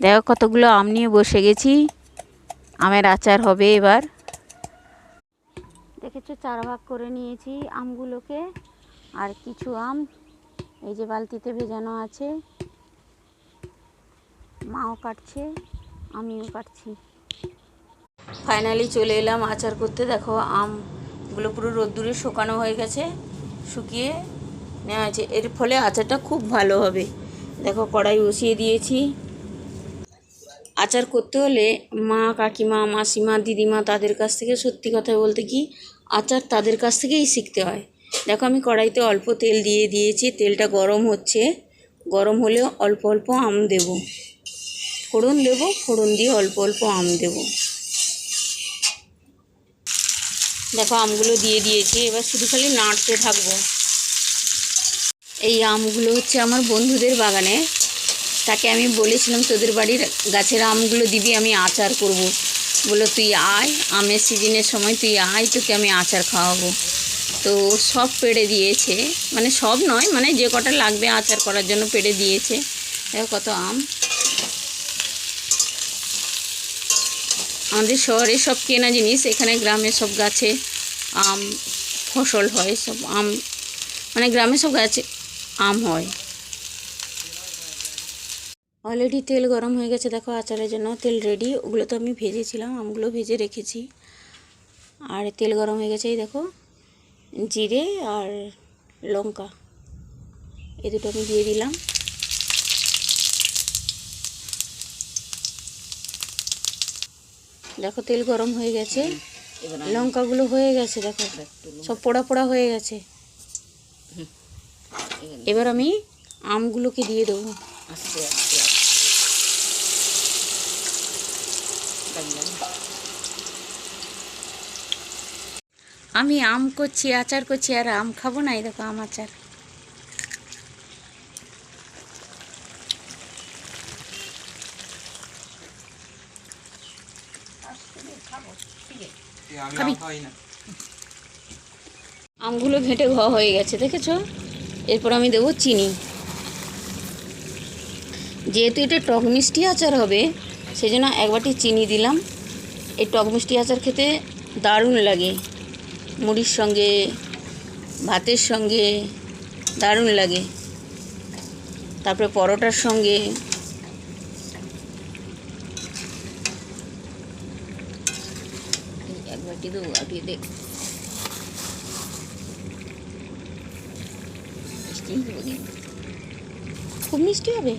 দেখো কতগুলো আম নিয়ে বসে গেছি, আমের আচার হবে এবার। দেখেছো 4 ভাগ করে নিয়েছি আমগুলোকে, আর কিছু আম এই যে বালতিতে ভেজানো আছে, মাও কাটছে আমিও কাটছি। ফাইনালি চলে এলাম আচার করতে। দেখো আমগুলো পুরো রোদ্দুরে শুকানো হয়ে গেছে, শুকিয়ে নেওয়া হয়েছে, এর ফলে আচারটা খুব ভালো হবে। দেখো কড়াই বসিয়ে দিয়েছি। আচার করতে হলে মা, কাকিমা, মাসিমা, দিদিমা তাদের কাছ থেকে, সত্যি কথা বলতে কি আচার তাদের কাছ থেকেই শিখতে হয়। দেখো আমি কড়াইতে অল্প তেল দিয়ে দিয়েছি, তেলটা গরম হচ্ছে, গরম হলেও অল্প অল্প আম দেব, ফোড়ন দেব, ফোড়ন দিয়ে অল্প অল্প আম দেব। দেখো আমগুলো দিয়ে দিয়েছি, এবার শুধু খালি নাড়তে থাকবো। এই আমগুলো হচ্ছে আমার বন্ধুদের বাগানে, তাকে আমি বলেছিলাম তোদের বাড়ির গাছের আমগুলো দিবি, আমি আচার করব। বললো তুই আয়, আমের সিজনের সময় তুই আয়, তোকে আমি আচার খাওয়াবো। তো সব পেড়ে দিয়েছে, মানে সব নয়, মানে যে কটা লাগবে আচার করার জন্য পেড়ে দিয়েছে। দেখো কত আম। আমাদের শহরে সব কেনা জিনিস, এখানে গ্রামে সব গাছে আম ফসল হয়, সব আম মানে গ্রামে সব গাছে আম হয়। অলরেডি তেল গরম হয়ে গেছে, দেখো আচারের জন্য তেল রেডি। ওগুলো তো আমি ভেজেছিলাম, আমগুলো ভেজে রেখেছি। আর তেল গরম হয়ে গেছে, এই দেখো জিরে আর লঙ্কা এই দুটো আমি দিয়ে দিলাম। দেখো তেল গরম হয়ে গেছে, লঙ্কাগুলো হয়ে গেছে, দেখো সব পোড়া পোড়া হয়ে গেছে। এবার আমি আমগুলোকে দিয়ে দেবো। আস্তে আস্তে আমি আম করছি, আচার করছি, আর আম খাবো না। এই দেখো আম আচার। আমগুলো ঘেঁটে হয়ে গেছে, দেখেছো? এরপর আমি দেবো চিনি। যেহেতু এটা টক মিষ্টি আচার হবে, সেই জন্য 1 বাটি চিনি দিলাম। এই টক মিষ্টি আচার খেতে দারুণ লাগে, মুড়ির সঙ্গে, ভাতের সঙ্গে দারুণ লাগে, তারপরে পরোটার সঙ্গে। এক বাটি দেবো, আটিয়ে দেখ, মিষ্টি খুব মিষ্টি হবে।